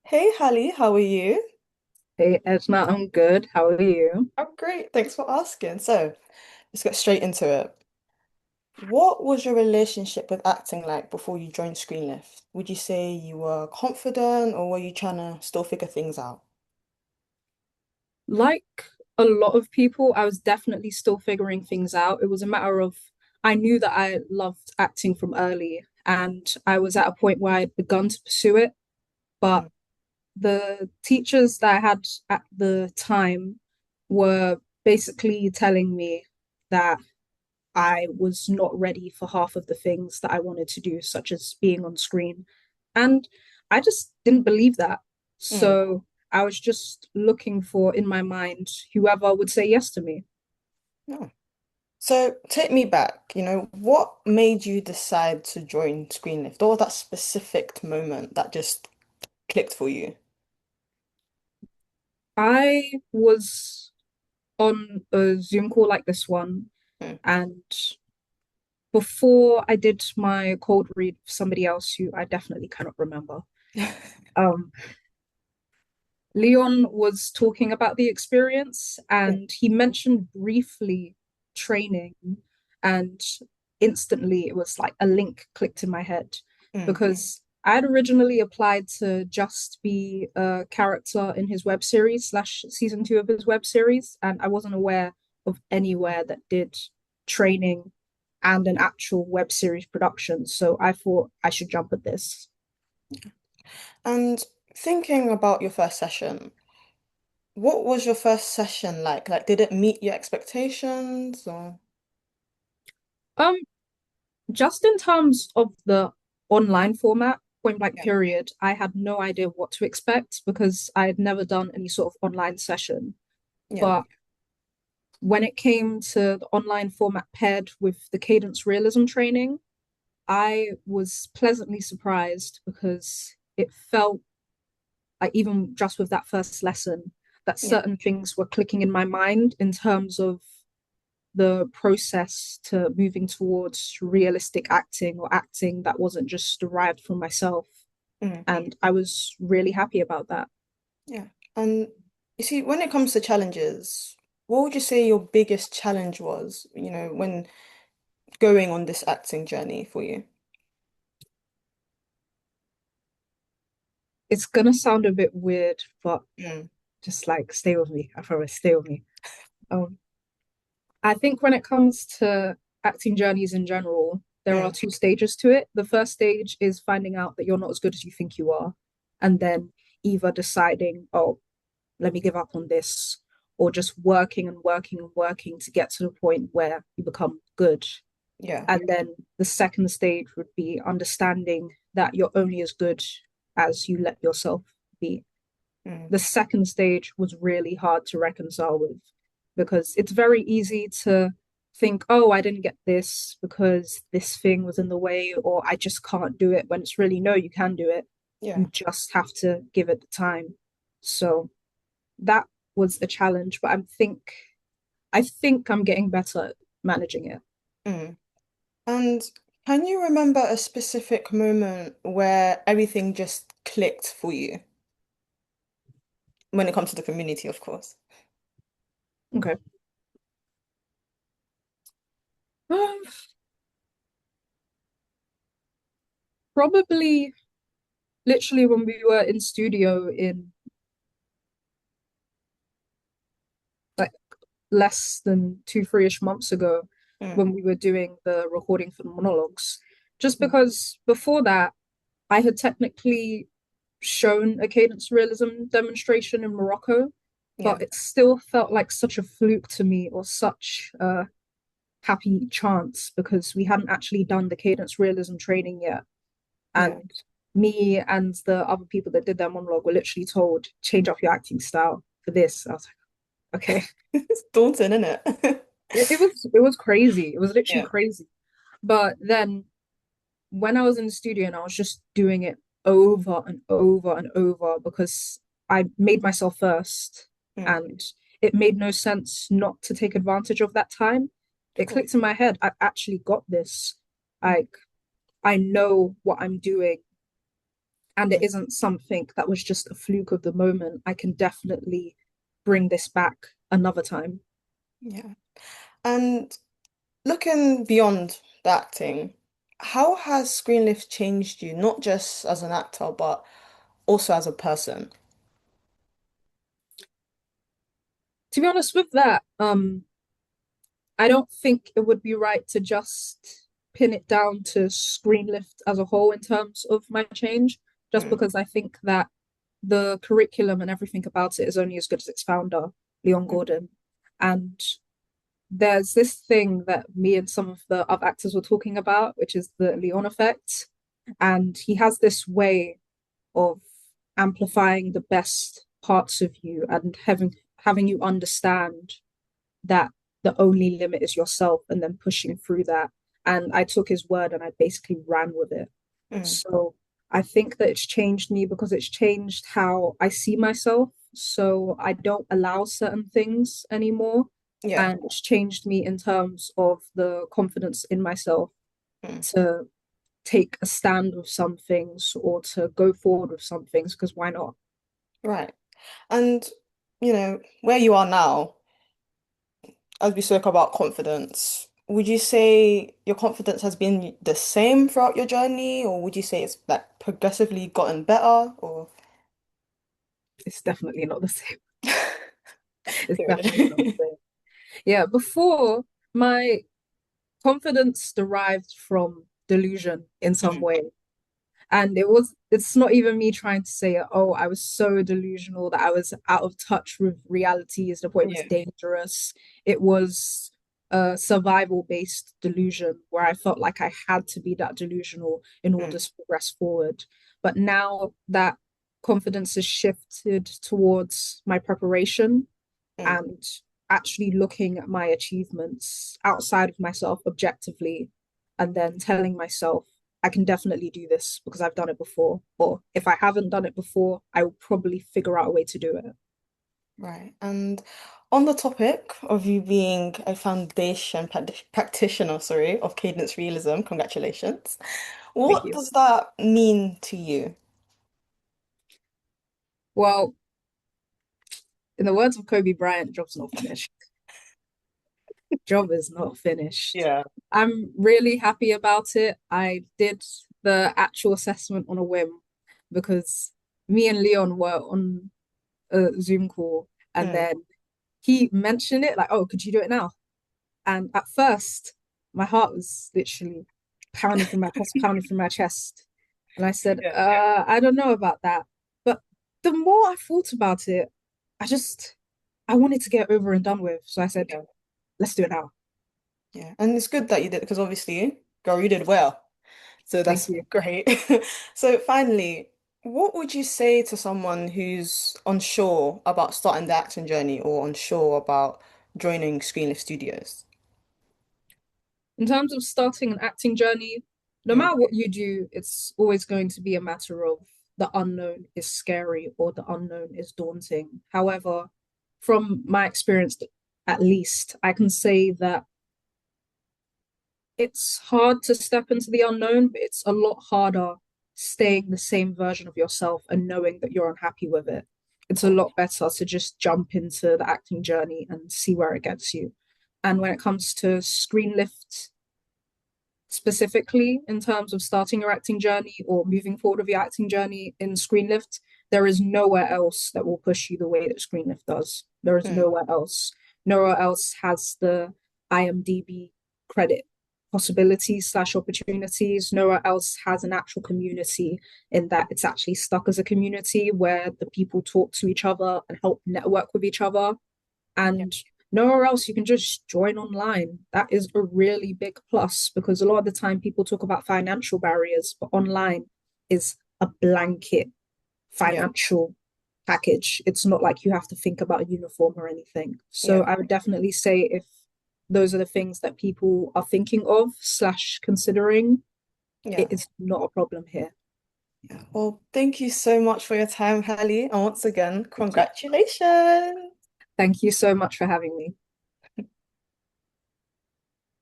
Hey, Hallie, how are you? Hey, Edna, I'm good. How are you? I'm great. Thanks for asking. So, let's get straight into it. What was your relationship with acting like before you joined ScreenLift? Would you say you were confident or were you trying to still figure things out? Like a lot of people, I was definitely still figuring things out. It was a matter of I knew that I loved acting from early, and I was at a point where I had begun to pursue it. But Mm, the teachers that I had at the time were basically telling me that I was not ready for half of the things that I wanted to do, such as being on screen. And I just didn't believe that. mm, So I was just looking for, in my mind, whoever would say yes to me. no. So, take me back. What made you decide to join ScreenLift? Or that specific moment that just clicked for you? I was on a Zoom call like this one, Mm. and before I did my cold read for somebody else who I definitely cannot remember, um, Leon was talking about the experience and he mentioned briefly training, and instantly it was like a link clicked in my head Mm, because I had originally applied to just be a character in his web series slash season two of his web series, and I wasn't aware of anywhere that did training and an actual web series production. So I thought I should jump at this. And thinking about your first session, what was your first session like? Like, did it meet your expectations or? Um, Just in terms of the online format, point blank Yeah. period, I had no idea what to expect because I had never done any sort of online session. Yeah. But when it came to the online format paired with the cadence realism training, I was pleasantly surprised because it felt like, even just with that first lesson, that Yeah. certain things were clicking in my mind in terms of the process to moving towards realistic acting or acting that wasn't just derived from myself. Mm, And I was really happy about that. yeah. And you see, when it comes to challenges, what would you say your biggest challenge was, when going on this acting journey for you? It's gonna sound a bit weird, but Mm, just like stay with me. I promise, stay with me. Um, I think when it comes to acting journeys in general, there are mm, two stages to it. The first stage is finding out that you're not as good as you think you are, and then either deciding, oh, let me give up on this, or just working and working and working to get to the point where you become good. yeah. And then the second stage would be understanding that you're only as good as you let yourself be. Mm, The second stage was really hard to reconcile with because it's very easy to think, oh, I didn't get this because this thing was in the way, or I just can't do it, when it's really, no, you can do it. yeah. You just have to give it the time. So that was a challenge, but I think I'm getting better at managing it. Mm. And can you remember a specific moment where everything just clicked for you when it comes to the community, of course? Okay. Um, Probably literally when we were in studio in like less than 2, 3-ish months ago Mm, when we were doing the recording for the monologues. Just mm, because before that, I had technically shown a cadence realism demonstration in Morocco, yeah. but it still felt like such a fluke to me, or such a happy chance, because we hadn't actually done the cadence realism training yet. Yeah. And me and the other people that did their monologue were literally told, change up your acting style for this. I was like, okay. It's daunting, isn't it? It was crazy. It was literally Yeah. crazy. But then when I was in the studio and I was just doing it over and over and over because I made myself first, Mm, and it made no sense not to take advantage of that time. of It course. clicked in my head. I've actually got this. Mm, Like, I know what I'm doing. and it Mm, isn't something that was just a fluke of the moment. I can definitely bring this back another time. yeah. And looking beyond the acting, how has ScreenLift changed you, not just as an actor, but also as a person? To be honest with that, I don't think it would be right to just pin it down to ScreenLift as a whole in terms of my change, just Mm, because I think that the curriculum and everything about it is only as good as its founder, Leon mm, Gordon. And there's this thing that me and some of the other actors were talking about, which is the Leon effect. And he has this way of amplifying the best parts of you and having you understand that the only limit is yourself and then pushing through that. And I took his word and I basically ran with it. mm. So I think that it's changed me because it's changed how I see myself. So I don't allow certain things anymore. Yeah. And it's changed me in terms of the confidence in myself Mm, to take a stand with some things or to go forward with some things, because why not? right. And, where you are now, as we spoke about confidence, would you say your confidence has been the same throughout your journey, or would you say it's like progressively gotten better, or It's definitely not the same. It's definitely not period? the same. Yeah, before my confidence derived from delusion in some Mm, way. And it's not even me trying to say, oh, I was so delusional that I was out of touch with reality to the point it was yeah. dangerous. It was a survival based delusion where I felt like I had to be that delusional in order Mm, to progress forward. But now that confidence is shifted towards my preparation mm, and actually looking at my achievements outside of myself objectively and then telling myself, I can definitely do this because I've done it before. Or if I haven't done it before, I will probably figure out a way to do it. right. And on the topic of you being a foundation practitioner, sorry, of Cadence Realism, congratulations. Thank What you. does that mean to you? Well, in the words of Kobe Bryant, job's not finished. Job is not finished. Yeah. I'm really happy about it. I did the actual assessment on a whim because me and Leon were on a Zoom call and Mm, then he mentioned it like, oh, could you do it now? And at first, my heart was literally pounding through my chest, pounding through my chest. And I said, yeah. I don't know about that. But the more I thought about it, I wanted to get over and done with. So I said, Yeah. let's do it now. Yeah. And it's good that you did because obviously, girl, you did well. So Thank that's you. great. So finally, what would you say to someone who's unsure about starting the acting journey or unsure about joining ScreenLift Studios? In terms of starting an acting journey, no Mm, matter what you do, it's always going to be a matter of the unknown is scary or the unknown is daunting. However, from my experience, at least, I can say that it's hard to step into the unknown, but it's a lot harder staying the same version of yourself and knowing that you're unhappy with it. of It's a course. lot better to just jump into the acting journey and see where it gets you. And when it comes to ScreenLift specifically, in terms of starting your acting journey or moving forward with your acting journey in ScreenLift, there is nowhere else that will push you the way that ScreenLift does. There is Mm, nowhere else. Nowhere else has the IMDb credit possibilities slash opportunities. Nowhere else has an actual community in that it's actually stuck as a community where the people talk to each other and help network with each other. yeah. And nowhere else you can just join online. That is a really big plus because a lot of the time people talk about financial barriers, but online is a blanket Yeah. financial package. It's not like you have to think about a uniform or anything. So Yeah. I would definitely say if those are the things that people are thinking of slash considering, it Yeah. is not a problem here. Yeah. Well, thank you so much for your time, Hale. And once again, Thank you. congratulations. Thank you so much for having me.